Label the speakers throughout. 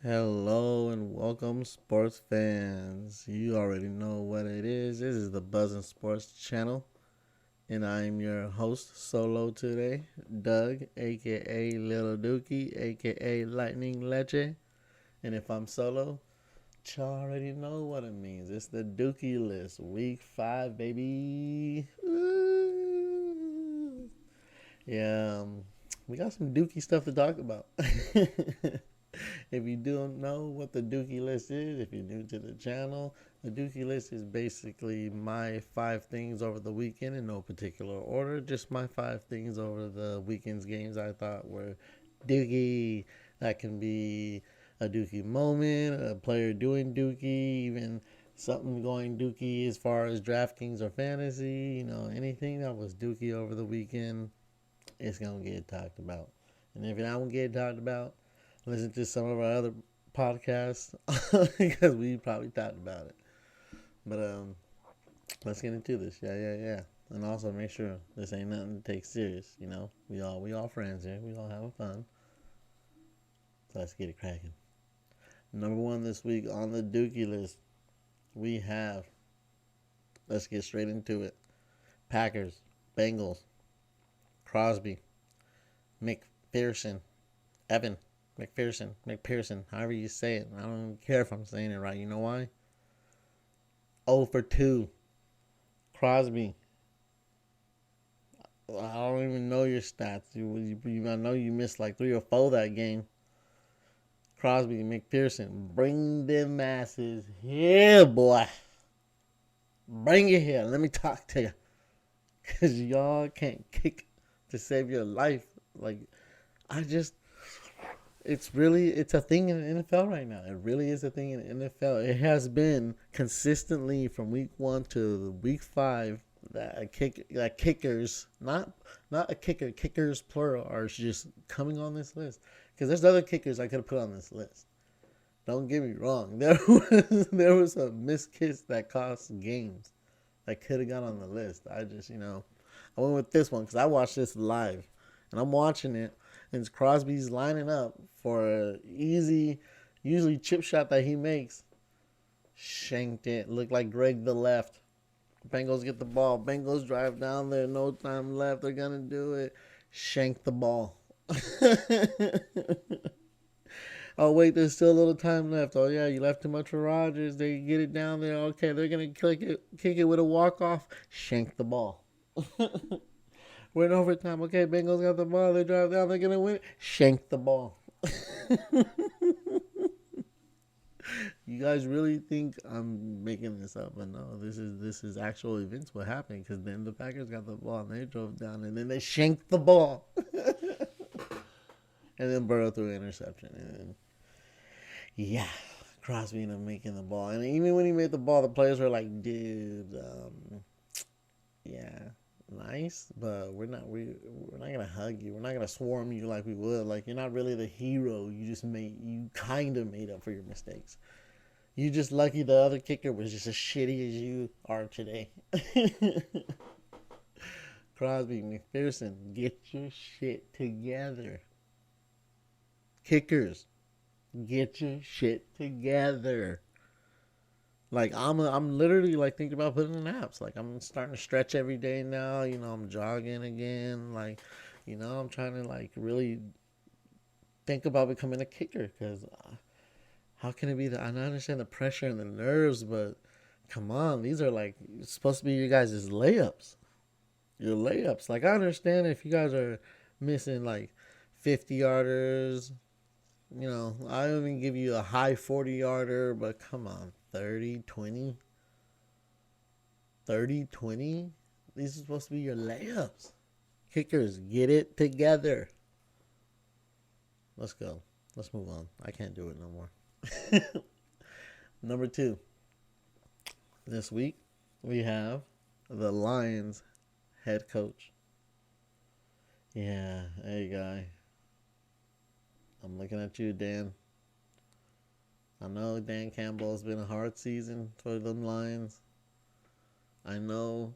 Speaker 1: Hello and welcome, sports fans. You already know what it is. This is the Buzzin' Sports channel, and I'm your host solo today, Doug, aka Little Dookie, aka Lightning Leche. And if I'm solo, y'all already know what it means. It's the Dookie List, Week 5, baby. Ooh. Yeah, we got some Dookie stuff to talk about. If you don't know what the Dookie List is, if you're new to the channel, the Dookie List is basically my 5 things over the weekend in no particular order. Just my 5 things over the weekend's games I thought were Dookie. That can be a Dookie moment, a player doing Dookie, even something going Dookie as far as DraftKings or fantasy. Anything that was Dookie over the weekend, it's going to get talked about. And if it don't get talked about, listen to some of our other podcasts because we probably talked about it. But let's get into this. Yeah. And also make sure this ain't nothing to take serious. We all friends here. We all having fun. So let's get it cracking. Number 1 this week on the Dookie List, we have. Let's get straight into it. Packers, Bengals, Crosby, McPherson, Evan, McPherson, however you say it. I don't care if I'm saying it right. You know why? 0 for 2. Crosby. I don't even know your stats. I know you missed like 3 or 4 that game. Crosby, McPherson, bring them masses here, boy. Bring it here. Let me talk to you. Because y'all can't kick to save your life. It's a thing in the NFL right now. It really is a thing in the NFL. It has been consistently from week 1 to week 5 that kickers, not a kicker, kickers plural, are just coming on this list. Because there's other kickers I could have put on this list. Don't get me wrong. There was some missed kicks that cost games that could have got on the list. I went with this one because I watched this live, and I'm watching it, and Crosby's lining up for a easy, usually chip shot that he makes. Shanked it. Looked like Greg the left. Bengals get the ball. Bengals drive down there. No time left. They're gonna do it. Shank the ball. Oh wait, there's still a little time left. Oh yeah, you left too much for Rodgers. They get it down there. Okay, they're gonna kick it with a walk off. Shank the ball. We're in overtime. Okay, Bengals got the ball. They drive down. They're gonna win. Shank the ball. You guys really think I'm making this up? But no, this is actual events. What happened? Because then the Packers got the ball and they drove down and then they shanked the ball. And then Burrow threw an interception. And then, yeah, Crosby ended up making the ball. And even when he made the ball, the players were like, dude, yeah, nice, but we're not gonna hug you. We're not gonna swarm you like we would. Like, you're not really the hero. You kind of made up for your mistakes. You just lucky the other kicker was just as shitty as you are today. Crosby, McPherson, get your shit together. Kickers, get your shit together. Like, I'm literally like thinking about putting in apps. Like, I'm starting to stretch every day now. I'm jogging again. Like, I'm trying to like really think about becoming a kicker because how can it be that I understand the pressure and the nerves, but come on, these are like supposed to be your guys' layups. Your layups. Like, I understand if you guys are missing like 50 yarders. I even give you a high 40 yarder, but come on, 30, 20, 30, 20. These are supposed to be your layups. Kickers, get it together. Let's go. Let's move on. I can't do it no more. Number 2. This week, we have the Lions head coach. Yeah, hey, guy. I'm looking at you, Dan. I know Dan Campbell has been a hard season for them Lions. I know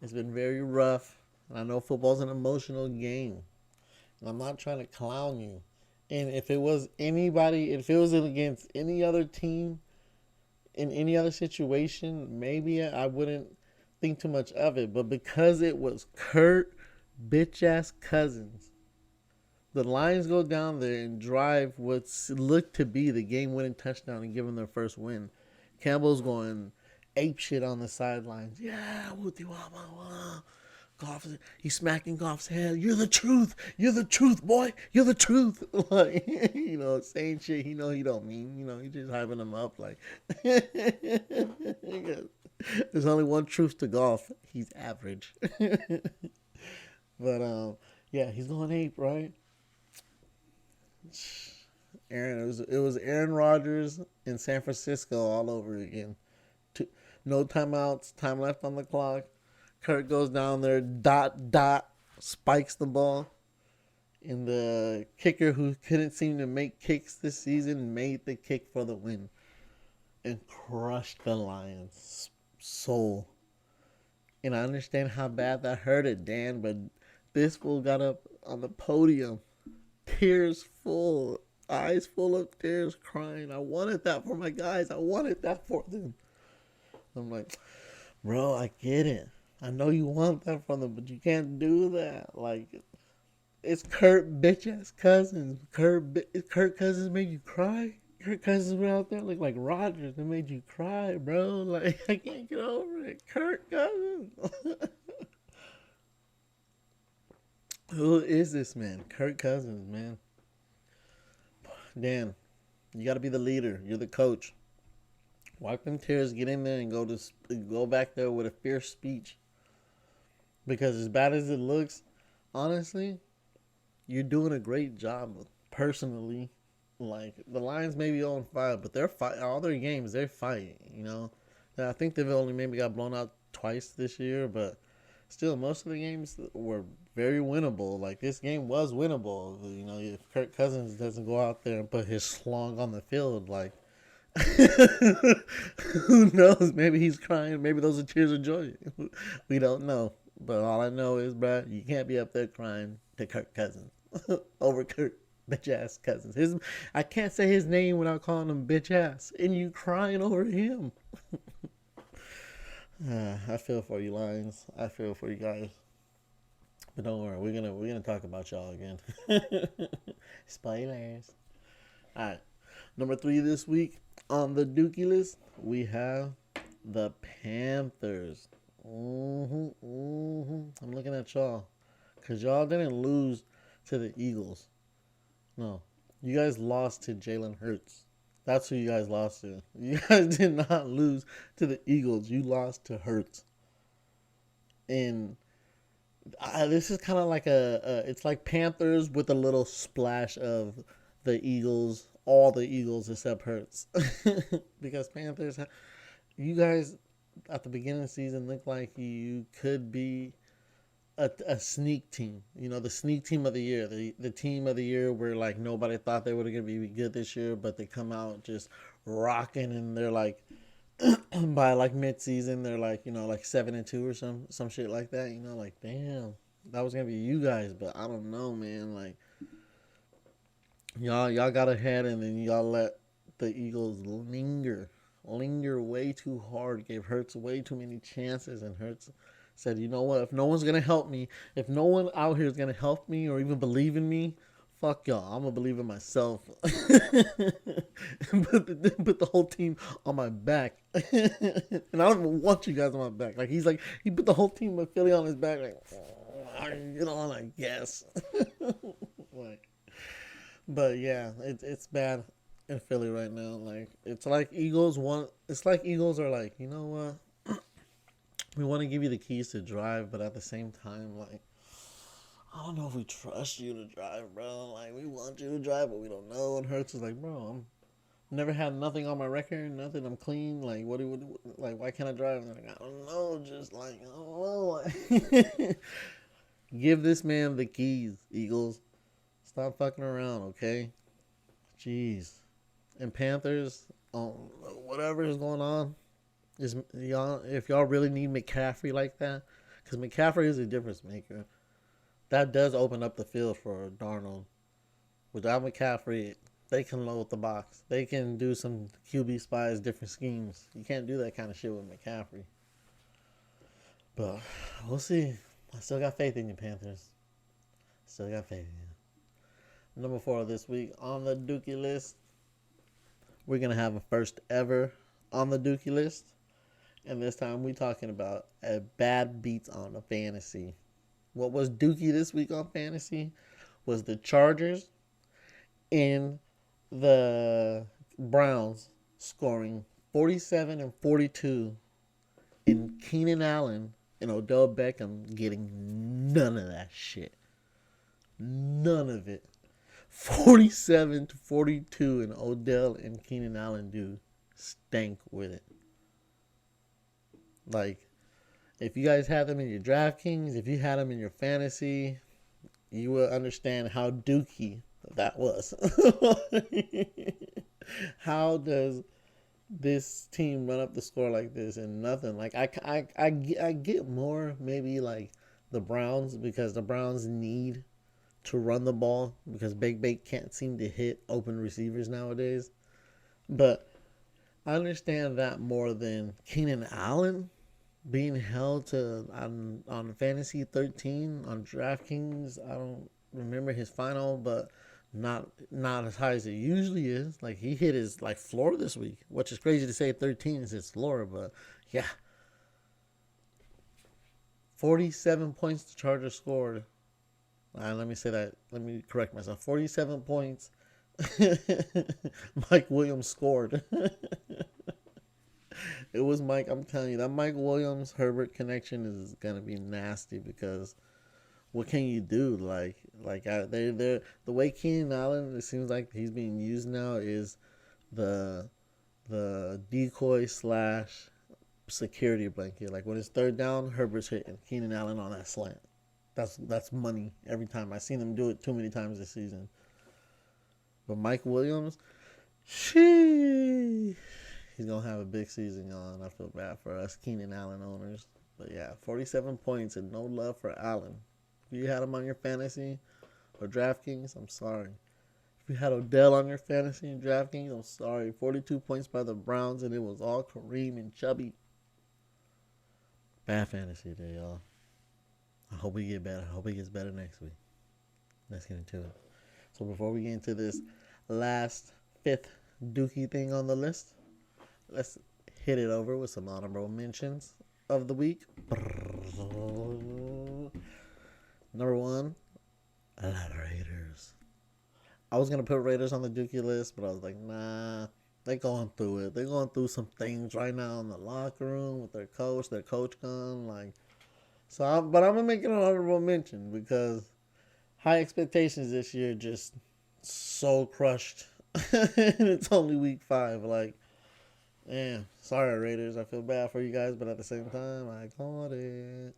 Speaker 1: it's been very rough. And I know football's an emotional game. And I'm not trying to clown you. And if it was anybody, if it was against any other team in any other situation, maybe I wouldn't think too much of it. But because it was Kirk bitch ass Cousins, the Lions go down there and drive what looked to be the game winning touchdown and give them their first win. Campbell's going ape shit on the sidelines. Yeah, Goff, he's smacking Goff's head. You're the truth. You're the truth, boy. You're the truth. Like, saying shit he don't mean. He's just hyping him up. Like, there's only one truth to Goff. He's average. But yeah, he's going ape, right? It was Aaron Rodgers in San Francisco all over again. No timeouts, time left on the clock. Kurt goes down there, spikes the ball. And the kicker, who couldn't seem to make kicks this season, made the kick for the win. And crushed the Lions' soul. And I understand how bad that hurted, Dan, but this fool got up on the podium, tears full, eyes full of tears, crying. I wanted that for my guys. I wanted that for them. I'm like, bro, I get it. I know you want that from them, but you can't do that. Like, it's Kurt bitch ass Cousins. Kurt Cousins made you cry. Kurt Cousins went out there looked like Rodgers and made you cry, bro. Like, I can't get over it. Kurt Cousins. Who is this man? Kurt Cousins, man. Dan, you got to be the leader. You're the coach. Wipe them tears, get in there, and go back there with a fierce speech. Because as bad as it looks, honestly, you're doing a great job personally. Like, the Lions may be 0-5, but they're fight all their games. They're fighting. I think they've only maybe got blown out twice this year, but still, most of the games were very winnable. Like, this game was winnable. If Kirk Cousins doesn't go out there and put his slong on the field, like, who knows? Maybe he's crying. Maybe those are tears of joy. We don't know. But all I know is, bro, you can't be up there crying to Kirk Cousins over Kirk bitch ass Cousins. I can't say his name without calling him bitch ass, and you crying over him. I feel for you, Lions. I feel for you guys. But don't worry, we're gonna talk about y'all again. Spoilers. All right, number 3 this week on the Dookie list, we have the Panthers. I'm looking at y'all, cause y'all didn't lose to the Eagles. No, you guys lost to Jalen Hurts. That's who you guys lost to. You guys did not lose to the Eagles. You lost to Hurts. And this is kind of like it's like Panthers with a little splash of the Eagles, all the Eagles except Hurts. Because Panthers, you guys at the beginning of the season looked like you could be a sneak team. The sneak team of the year. The team of the year where, like, nobody thought they were going to be good this year, but they come out just rocking, and they're like, by like mid-season, they're like, like 7-2 or some shit like that. Like, damn, that was going to be you guys, but I don't know, man. Like, y'all got ahead, and then y'all let the Eagles linger way too hard, gave Hurts way too many chances, and Hurts said, you know what, if no one's going to help me, if no one out here is going to help me or even believe in me, fuck y'all, I'm going to believe in myself. put the whole team on my back. And I don't even want you guys on my back. Like, he put the whole team of Philly on his back, like, I guess. Like, but yeah, it's bad in Philly right now. Like, it's like Eagles are like, you know what? We want to give you the keys to drive, but at the same time, like, I don't know if we trust you to drive, bro. Like, we want you to drive, but we don't know. And Hurts is like, bro, I'm never had nothing on my record, nothing. I'm clean. Like, like, why can't I drive? And they're like, I don't know. Just like, I don't know. Give this man the keys, Eagles. Stop fucking around, okay? Jeez. And Panthers, whatever is going on. If y'all really need McCaffrey like that, because McCaffrey is a difference maker, that does open up the field for Darnold. Without McCaffrey, they can load the box. They can do some QB spies, different schemes. You can't do that kind of shit with McCaffrey. But we'll see. I still got faith in you, Panthers. Still got faith in you. Number 4 this week on the Dookie list. We're going to have a first ever on the Dookie list. And this time we're talking about a bad beats on the fantasy. What was Dookie this week on fantasy was the Chargers and the Browns scoring 47 and 42, and Keenan Allen and Odell Beckham getting none of that shit. None of it. 47 to 42, and Odell and Keenan Allen do stank with it. Like, if you guys had them in your DraftKings, if you had them in your fantasy, you will understand how dookie that was. How does this team run up the score like this and nothing? Like, I get more maybe like the Browns, because the Browns need to run the ball because Big Bake can't seem to hit open receivers nowadays. But I understand that more than Keenan Allen being held to on fantasy 13 on DraftKings. I don't remember his final, but not as high as it usually is. Like, he hit his like floor this week, which is crazy to say 13 is his floor, but yeah. 47 points the Chargers scored. Let me say that. Let me correct myself. 47 points Mike Williams scored. It was Mike. I'm telling you, that Mike Williams Herbert connection is gonna be nasty, because what can you do? They're the way Keenan Allen, it seems like he's being used now, is the decoy / security blanket. Like, when it's third down, Herbert's hitting Keenan Allen on that slant. That's money every time. I've seen him do it too many times this season. But Mike Williams, sheesh, he's going to have a big season on. I feel bad for us Keenan Allen owners. But yeah, 47 points and no love for Allen. If you had him on your fantasy or DraftKings, I'm sorry. If you had Odell on your fantasy and DraftKings, I'm sorry. 42 points by the Browns, and it was all Kareem and Chubby. Bad fantasy day, y'all. I hope we get better. I hope it gets better next week. Let's get into it. So before we get into this last 5th Dookie thing on the list, let's hit it over with some honorable mentions of the week. Number 1, Raiders. I was going to put Raiders on the Dookie list, but I was like, nah, they're going through it. They're going through some things right now in the locker room with their coach gone. But I'm going to make it an honorable mention, because high expectations this year just so crushed. And it's only week 5. Like, man, sorry, Raiders. I feel bad for you guys, but at the same time, I caught it.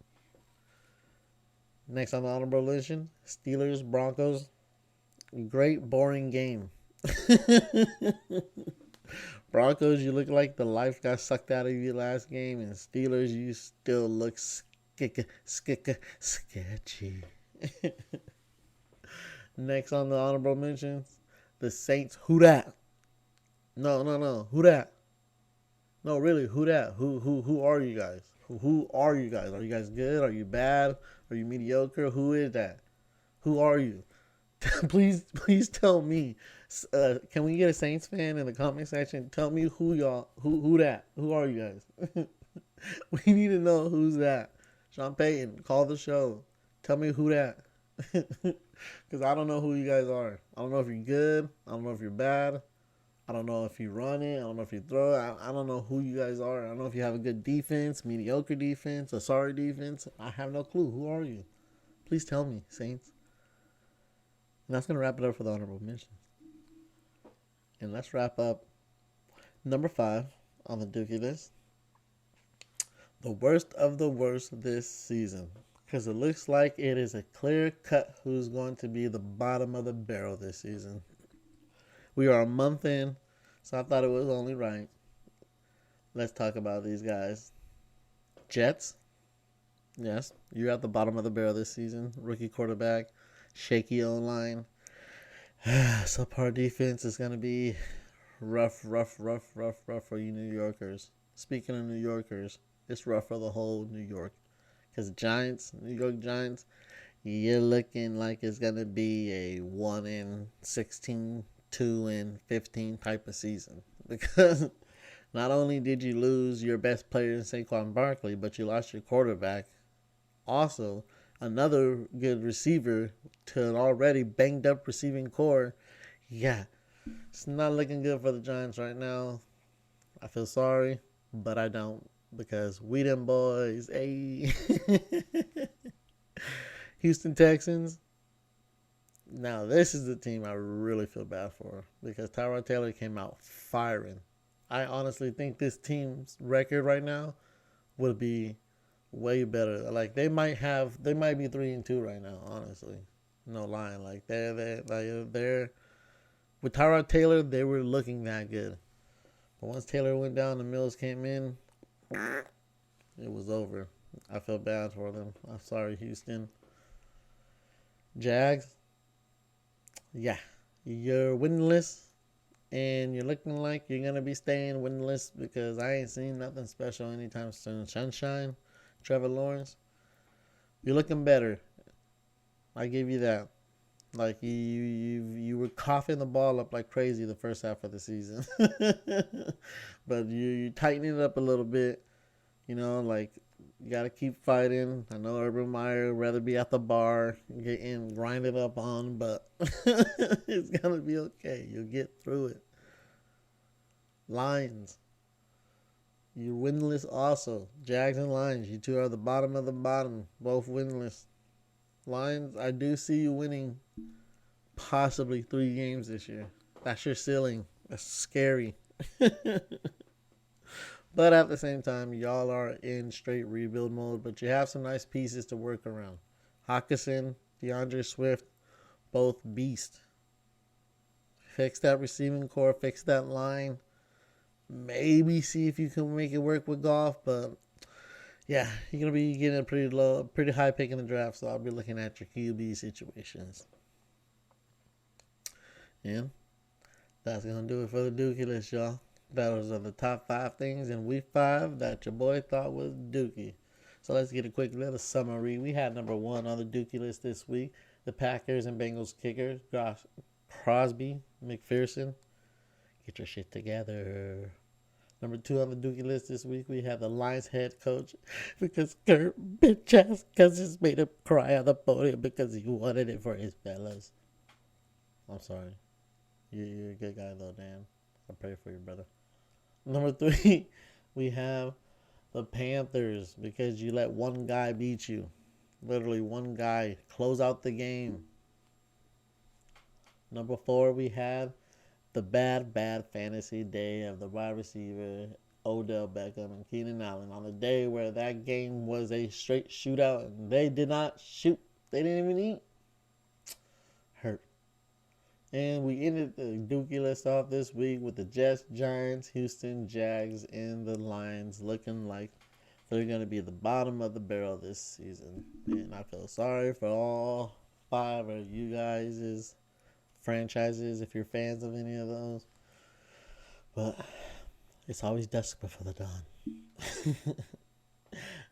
Speaker 1: Next on the honorable mention, Steelers, Broncos. Great, boring game. Broncos, you look like the life got sucked out of you last game, and Steelers, you still look sketchy. Next on the honorable mentions, the Saints. Who that? No. Who that? No, really, who that? Who are you guys? Who are you guys? Are you guys good? Are you bad? Are you mediocre? Who is that? Who are you? Please tell me. Can we get a Saints fan in the comment section? Tell me who y'all. Who that? Who are you guys? We need to know who's that. Sean Payton, call the show. Tell me who that. Because I don't know who you guys are. I don't know if you're good. I don't know if you're bad. I don't know if you run it. I don't know if you throw it. I don't know who you guys are. I don't know if you have a good defense, mediocre defense, a sorry defense. I have no clue. Who are you? Please tell me, Saints. And that's going to wrap it up for the honorable mentions. And let's wrap up number 5 on the Dookie list. The worst of the worst this season. Because it looks like it is a clear cut who's going to be the bottom of the barrel this season. We are a month in, so I thought it was only right. Let's talk about these guys. Jets. Yes, you're at the bottom of the barrel this season. Rookie quarterback. Shaky O-line. Subpar defense is gonna be rough for you New Yorkers. Speaking of New Yorkers, it's rough for the whole New York. Because Giants, New York Giants, you're looking like it's gonna be a 1-16, 2-15 type of season. Because not only did you lose your best player in Saquon Barkley, but you lost your quarterback. Also, another good receiver to an already banged up receiving core. Yeah, it's not looking good for the Giants right now. I feel sorry, but I don't because we them boys. Hey. Houston Texans. Now, this is the team I really feel bad for because Tyrod Taylor came out firing. I honestly think this team's record right now would be way better. Like they might be 3-2 right now. Honestly, no lying. Like they're with Tyrod Taylor, they were looking that good. But once Taylor went down and Mills came in, it was over. I feel bad for them. I'm sorry, Houston. Jags, yeah, you're winless, and you're looking like you're gonna be staying winless because I ain't seen nothing special anytime soon. Sunshine, Trevor Lawrence, you're looking better. I give you that. Like you were coughing the ball up like crazy the first half of the season, but you tighten it up a little bit. You know, like you got to keep fighting. I know Urban Meyer would rather be at the bar, getting grinded up on, but it's gonna be okay. You'll get through it. Lions, you're winless also. Jags and Lions, you two are the bottom of the bottom, both winless. Lions, I do see you winning possibly 3 games this year. That's your ceiling. That's scary. But at the same time, y'all are in straight rebuild mode, but you have some nice pieces to work around. Hawkinson, DeAndre Swift, both beast. Fix that receiving core, fix that line. Maybe see if you can make it work with Goff, but yeah, you're gonna be getting a pretty high pick in the draft, so I'll be looking at your QB situations. Yeah, that's gonna do it for the Dookie List, y'all. Those are the top 5 things in week 5 that your boy thought was Dookie. So let's get a quick little summary. We had number 1 on the Dookie List this week, the Packers and Bengals kicker, Crosby, McPherson. Get your shit together. Number 2 on the Dookie List this week, we have the Lions head coach because Kurt bitch ass cousins made him cry on the podium because he wanted it for his fellas. I'm sorry. You're a good guy though, Dan. I pray for you, brother. Number 3, we have the Panthers because you let one guy beat you. Literally one guy. Close out the game. Number 4, we have the bad fantasy day of the wide receiver Odell Beckham and Keenan Allen on the day where that game was a straight shootout and they did not shoot. They didn't even eat. Hurt. And we ended the Dookie List off this week with the Jets, Giants, Houston, Jags, and the Lions looking like they're going to be the bottom of the barrel this season. And I feel sorry for all 5 of you guys' franchises if you're fans of any of those. But it's always dusk before the dawn.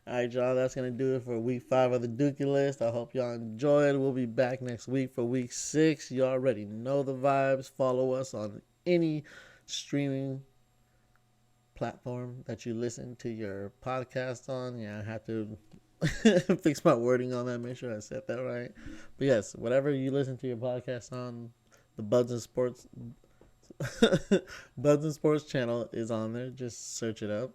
Speaker 1: Alright, y'all, that's going to do it for week 5 of the Dookie List. I hope y'all enjoyed. We'll be back next week for week 6. You already know the vibes. Follow us on any streaming platform that you listen to your podcast on. Yeah, I have to fix my wording on that, make sure I said that right. But yes, whatever you listen to your podcast on, the Buds and Sports Buds and Sports channel is on there. Just search it up.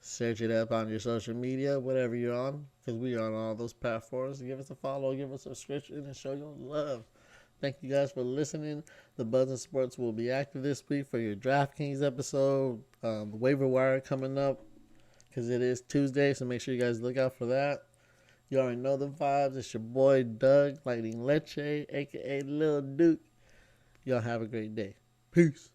Speaker 1: Search it up on your social media, whatever you're on, because we are on all those platforms. Give us a follow, give us a subscription, and show your love. Thank you guys for listening. The Buzz and Sports will be active this week for your DraftKings episode. The waiver wire coming up because it is Tuesday, so make sure you guys look out for that. You already know the vibes. It's your boy Doug, Lightning Leche, a.k.a. Lil Duke. Y'all have a great day. Peace.